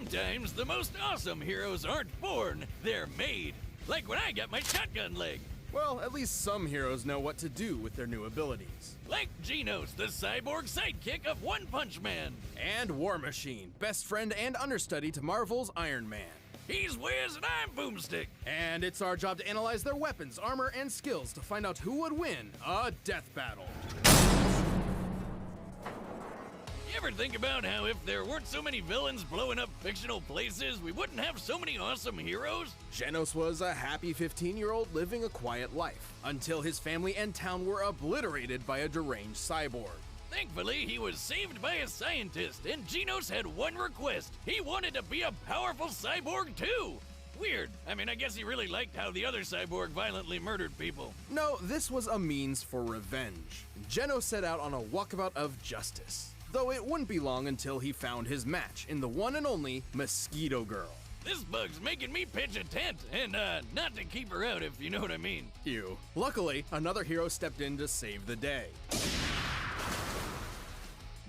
Sometimes the most awesome heroes aren't born, they're made. Like when I got my shotgun leg. Well, at least some heroes know what to do with their new abilities. Like Genos, the cyborg sidekick of One Punch Man. And War Machine, best friend and understudy to Marvel's Iron Man. He's Wiz and I'm Boomstick. And it's our job to analyze their weapons, armor, and skills to find out who would win a death battle. You ever think about how if there weren't so many villains blowing up fictional places, we wouldn't have so many awesome heroes? Genos was a happy 15-year-old living a quiet life, until his family and town were obliterated by a deranged cyborg. Thankfully, he was saved by a scientist, and Genos had one request. He wanted to be a powerful cyborg too! Weird. I mean, I guess he really liked how the other cyborg violently murdered people. No, this was a means for revenge. Genos set out on a walkabout of justice. Though it wouldn't be long until he found his match in the one and only Mosquito Girl. This bug's making me pitch a tent, and not to keep her out if you know what I mean. Ew. Luckily, another hero stepped in to save the day.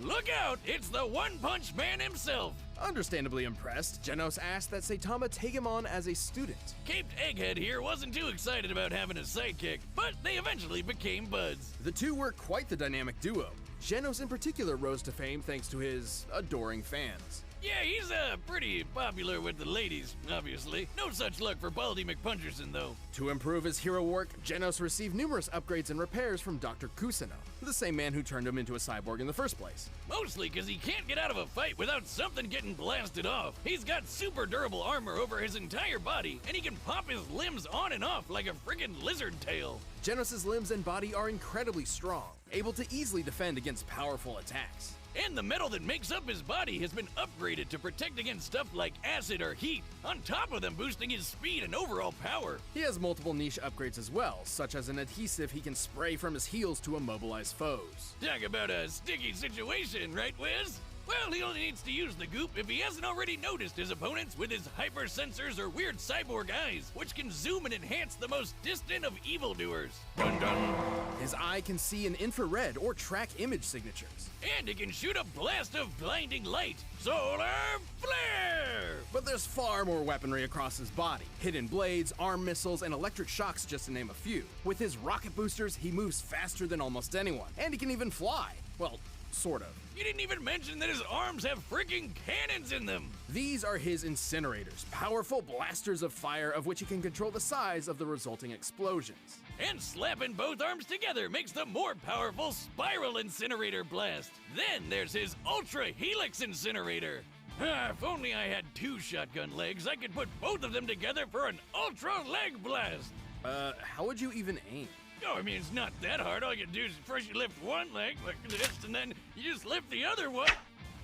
Look out! It's the One Punch Man himself! Understandably impressed, Genos asked that Saitama take him on as a student. Caped Egghead here wasn't too excited about having a sidekick, but they eventually became buds. The two were quite the dynamic duo. Genos in particular rose to fame thanks to his adoring fans. Yeah, he's pretty popular with the ladies, obviously. No such luck for Baldy McPuncherson, though. To improve his hero work, Genos received numerous upgrades and repairs from Dr. Kusano, the same man who turned him into a cyborg in the first place. Mostly because he can't get out of a fight without something getting blasted off. He's got super durable armor over his entire body, and he can pop his limbs on and off like a friggin' lizard tail. Genos' limbs and body are incredibly strong, able to easily defend against powerful attacks. And the metal that makes up his body has been upgraded to protect against stuff like acid or heat, on top of them boosting his speed and overall power. He has multiple niche upgrades as well, such as an adhesive he can spray from his heels to immobilize foes. Talk about a sticky situation, right, Wiz? Well, he only needs to use the goop if he hasn't already noticed his opponents with his hypersensors or weird cyborg eyes, which can zoom and enhance the most distant of evildoers. Dun dun! His eye can see in infrared or track image signatures. And it can shoot a blast of blinding light. Solar flare! But there's far more weaponry across his body. Hidden blades, arm missiles, and electric shocks just to name a few. With his rocket boosters, he moves faster than almost anyone. And he can even fly. Well, sort of. You didn't even mention that his arms have freaking cannons in them! These are his incinerators, powerful blasters of fire of which he can control the size of the resulting explosions. And slapping both arms together makes the more powerful spiral incinerator blast. Then there's his Ultra Helix incinerator. If only I had two shotgun legs, I could put both of them together for an Ultra Leg Blast! How would you even aim? Oh, I mean, it's not that hard. All you do is first you lift one leg like this, and then you just lift the other one.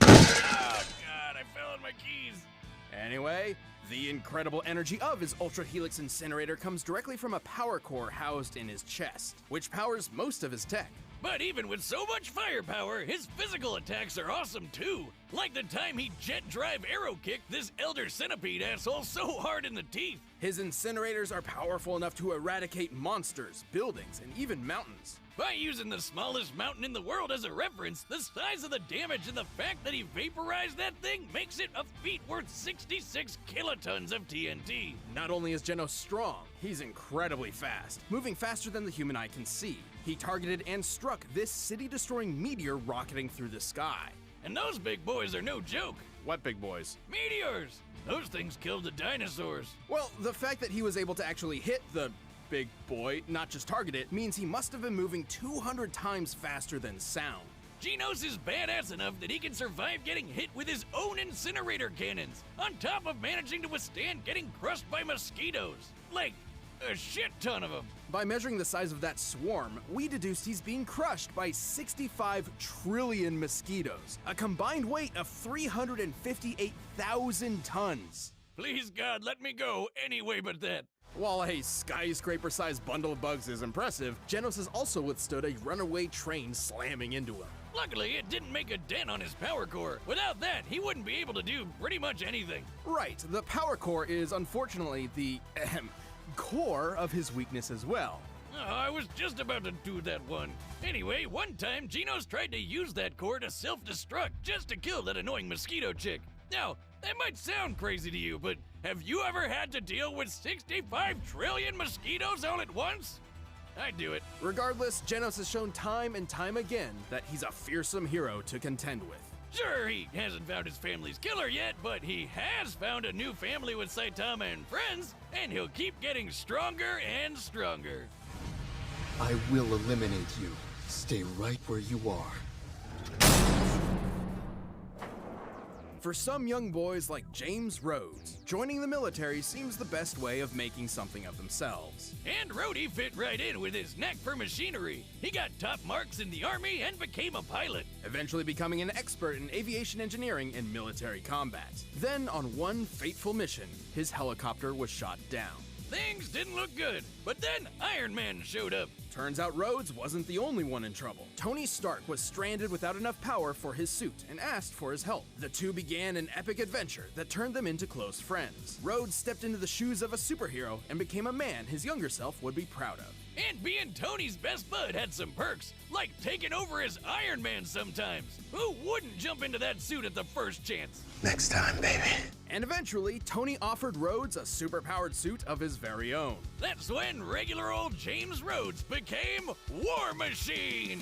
Oh, God, I fell on my keys. Anyway, the incredible energy of his Ultra Helix incinerator comes directly from a power core housed in his chest, which powers most of his tech. But even with so much firepower, his physical attacks are awesome too. Like the time he jet drive arrow kicked this Elder Centipede asshole so hard in the teeth. His incinerators are powerful enough to eradicate monsters, buildings, and even mountains. By using the smallest mountain in the world as a reference, the size of the damage and the fact that he vaporized that thing makes it a feat worth 66 kilotons of TNT. Not only is Genos strong, he's incredibly fast, moving faster than the human eye can see. He targeted and struck this city-destroying meteor rocketing through the sky. And those big boys are no joke. What big boys? Meteors! Those things killed the dinosaurs. Well, the fact that he was able to actually hit the big boy, not just target it, means he must have been moving 200 times faster than sound. Genos is badass enough that he can survive getting hit with his own incinerator cannons, on top of managing to withstand getting crushed by mosquitoes. Like, a shit ton of them. By measuring the size of that swarm, we deduced he's being crushed by 65 trillion mosquitoes, a combined weight of 358,000 tons. Please God, let me go any way but that. While a skyscraper-sized bundle of bugs is impressive, Genos has also withstood a runaway train slamming into him. Luckily, it didn't make a dent on his power core. Without that, he wouldn't be able to do pretty much anything. Right, the power core is unfortunately the, core of his weakness as well. Oh, I was just about to do that one. Anyway, one time, Genos tried to use that core to self-destruct just to kill that annoying mosquito chick. Now, That might sound crazy to you, but have you ever had to deal with 65 trillion mosquitoes all at once? I'd do it. Regardless, Genos has shown time and time again that he's a fearsome hero to contend with. Sure, he hasn't found his family's killer yet, but he has found a new family with Saitama and friends, and he'll keep getting stronger and stronger. I will eliminate you. Stay right where you are. For some young boys like James Rhodes, joining the military seems the best way of making something of themselves. And Rhodey fit right in with his knack for machinery. He got top marks in the army and became a pilot. Eventually becoming an expert in aviation engineering and military combat. Then, on one fateful mission, his helicopter was shot down. Things didn't look good, but then Iron Man showed up. Turns out Rhodes wasn't the only one in trouble. Tony Stark was stranded without enough power for his suit and asked for his help. The two began an epic adventure that turned them into close friends. Rhodes stepped into the shoes of a superhero and became a man his younger self would be proud of. And being Tony's best bud had some perks, like taking over as Iron Man sometimes. Who wouldn't jump into that suit at the first chance? Next time, baby. And eventually, Tony offered Rhodes a superpowered suit of his very own. That's when regular old James Rhodes became War Machine!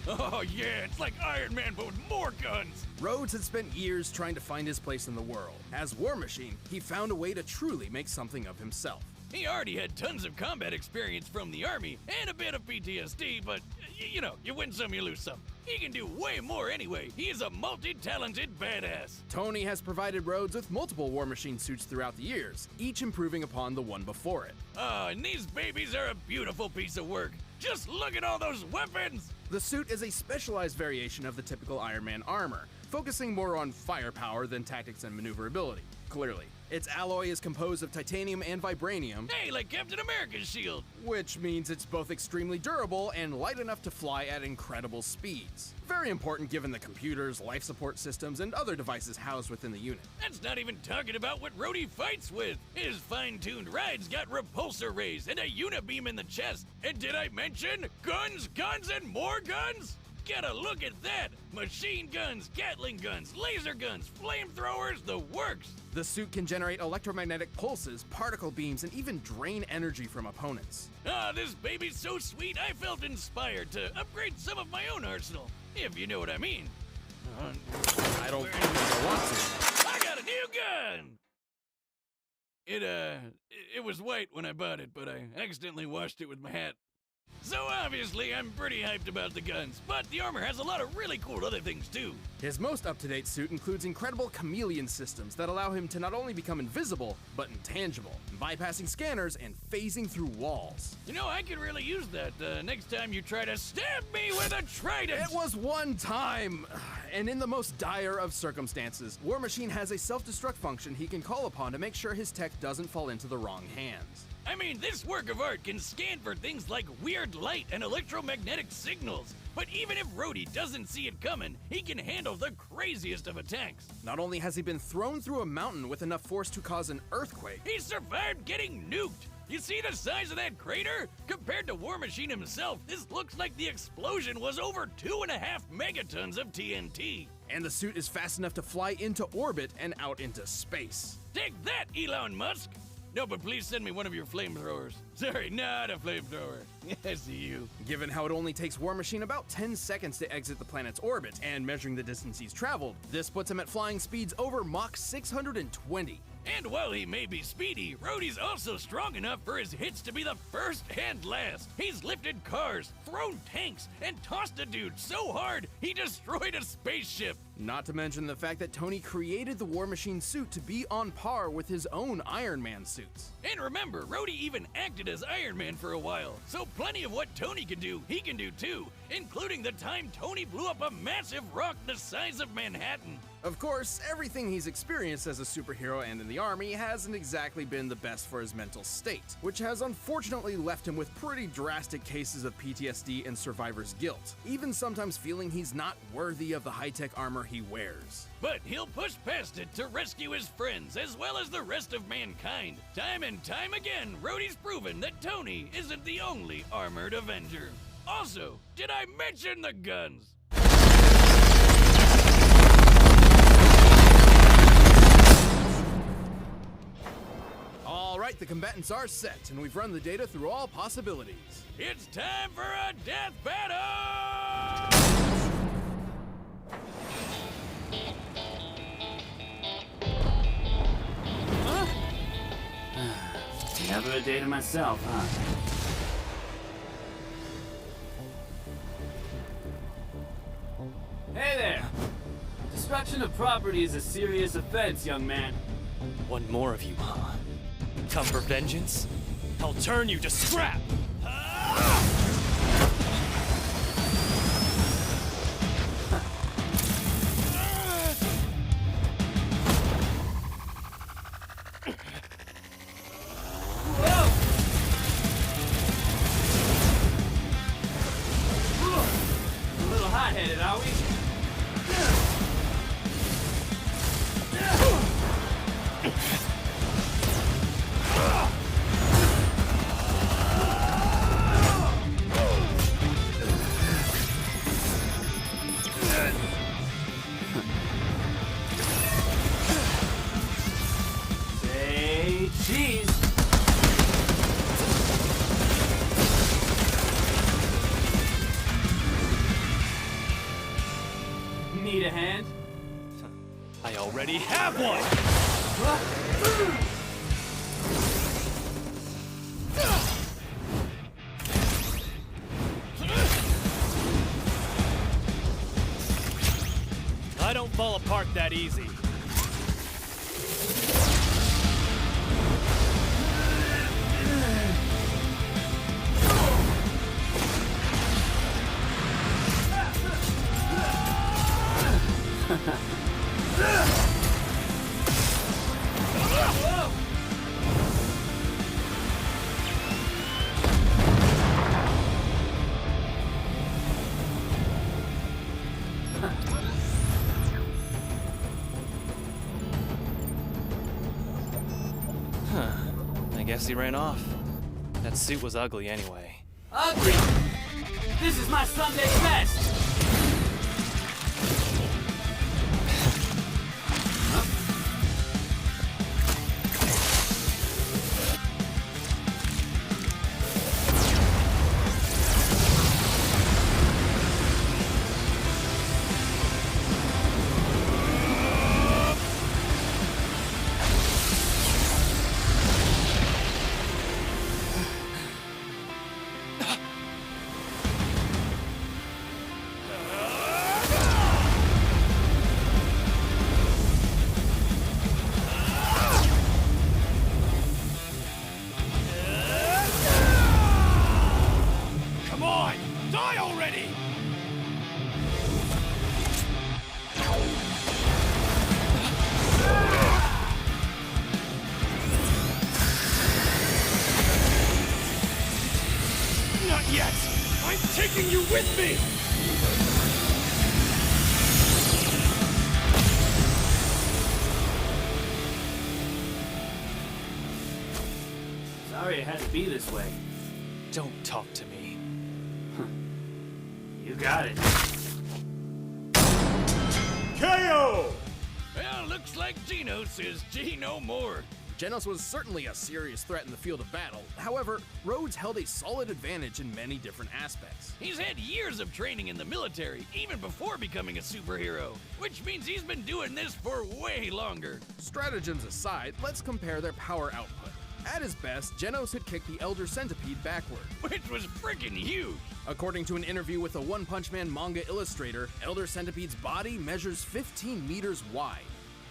Oh yeah, it's like Iron Man but with more guns! Rhodes had spent years trying to find his place in the world. As War Machine, he found a way to truly make something of himself. He already had tons of combat experience from the army and a bit of PTSD, but you know, you win some, you lose some. He can do way more anyway. He is a multi-talented badass. Tony has provided Rhodes with multiple War Machine suits throughout the years, each improving upon the one before it. Oh, and these babies are a beautiful piece of work. Just look at all those weapons! The suit is a specialized variation of the typical Iron Man armor, focusing more on firepower than tactics and maneuverability, clearly. Its alloy is composed of titanium and vibranium, Hey, like Captain America's shield! which means it's both extremely durable and light enough to fly at incredible speeds. Very important given the computers, life support systems, and other devices housed within the unit. That's not even talking about what Rhodey fights with. His fine-tuned rides got repulsor rays and a unibeam in the chest. And did I mention guns, guns, and more guns? Get a look at that! Machine guns, Gatling guns, laser guns, flamethrowers, the works! The suit can generate electromagnetic pulses, particle beams, and even drain energy from opponents. Ah, this baby's so sweet I felt inspired to upgrade some of my own arsenal, if you know what I mean. I don't think I want to. I got a new gun! It was white when I bought it, but I accidentally washed it with my hat. So obviously, I'm pretty hyped about the guns, but the armor has a lot of really cool other things too. His most up-to-date suit includes incredible chameleon systems that allow him to not only become invisible, but intangible, bypassing scanners and phasing through walls. You know, I could really use that next time you try to stab me with a trident! It was one time! And in the most dire of circumstances, War Machine has a self-destruct function he can call upon to make sure his tech doesn't fall into the wrong hands. I mean, this work of art can scan for things like weird light and electromagnetic signals. But even if Rhodey doesn't see it coming, he can handle the craziest of attacks. Not only has he been thrown through a mountain with enough force to cause an earthquake, He survived getting nuked. You see the size of that crater? Compared to War Machine himself, this looks like the explosion was over 2.5 megatons of TNT. and the suit is fast enough to fly into orbit and out into space. Take that, Elon Musk! No, but please send me one of your flamethrowers. Sorry, not a flamethrower. I see you. Given how it only takes War Machine about 10 seconds to exit the planet's orbit, and measuring the distance he's traveled, this puts him at flying speeds over Mach 620. And while he may be speedy, Rhodey's also strong enough for his hits to be the first and last. He's lifted cars, thrown tanks, and tossed a dude so hard he destroyed a spaceship. Not to mention the fact that Tony created the War Machine suit to be on par with his own Iron Man suits. And remember, Rhodey even acted as Iron Man for a while, so plenty of what Tony can do, he can do too, including the time Tony blew up a massive rock the size of Manhattan. Of course, everything he's experienced as a superhero and in the army hasn't exactly been the best for his mental state, which has unfortunately left him with pretty drastic cases of PTSD and survivor's guilt, even sometimes feeling he's not worthy of the high-tech armor he wears. But he'll push past it to rescue his friends as well as the rest of mankind. Time and time again, Rhodey's proven that Tony isn't the only armored Avenger. Also, did I mention the guns? Alright, the combatants are set, and we've run the data through all possibilities. It's time for a death battle! Never a day to myself, huh? Hey there! Destruction of property is a serious offense, young man. One more of you, huh? Come for vengeance? I'll turn you to scrap! A little hot-headed, are we? Say cheese. Need a hand? I already have one! I don't fall apart that easy. I guess he ran off. That suit was ugly anyway. Ugly! This is my Sunday best! Come on, die already! Not yet! I'm taking you with me! Sorry it had to be this way. Don't talk to me. You got it. KO! Well, looks like Genos is G no more. Genos was certainly a serious threat in the field of battle. However, Rhodes held a solid advantage in many different aspects. He's had years of training in the military, even before becoming a superhero, which means he's been doing this for way longer. Stratagems aside, let's compare their power output. At his best, Genos had kicked the Elder Centipede backward. Which was freaking huge. According to an interview with a One Punch Man manga illustrator, Elder Centipede's body measures 15 meters wide.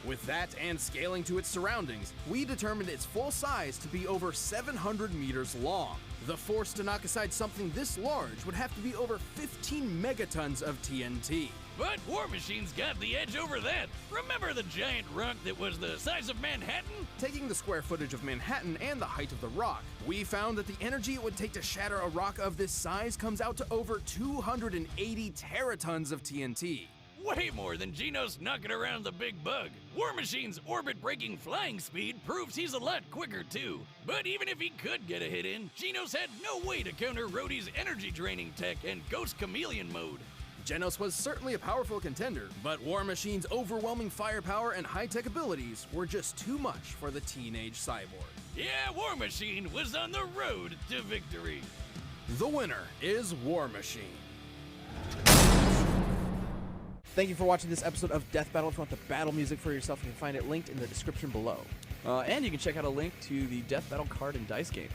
With that and scaling to its surroundings, we determined its full size to be over 700 meters long. The force to knock aside something this large would have to be over 15 megatons of TNT. But War Machine's got the edge over that. Remember the giant rock that was the size of Manhattan? Taking the square footage of Manhattan and the height of the rock, we found that the energy it would take to shatter a rock of this size comes out to over 280 teratons of TNT. Way more than Genos knocking around the big bug. War Machine's orbit-breaking flying speed proves he's a lot quicker too. But even if he could get a hit in, Genos had no way to counter Rhodey's energy draining tech and Ghost Chameleon mode. Genos was certainly a powerful contender, but War Machine's overwhelming firepower and high-tech abilities were just too much for the teenage cyborg. Yeah, War Machine was on the road to victory. The winner is War Machine. Thank you for watching this episode of Death Battle. If you want the battle music for yourself, you can find it linked in the description below. And you can check out a link to the Death Battle card and dice game.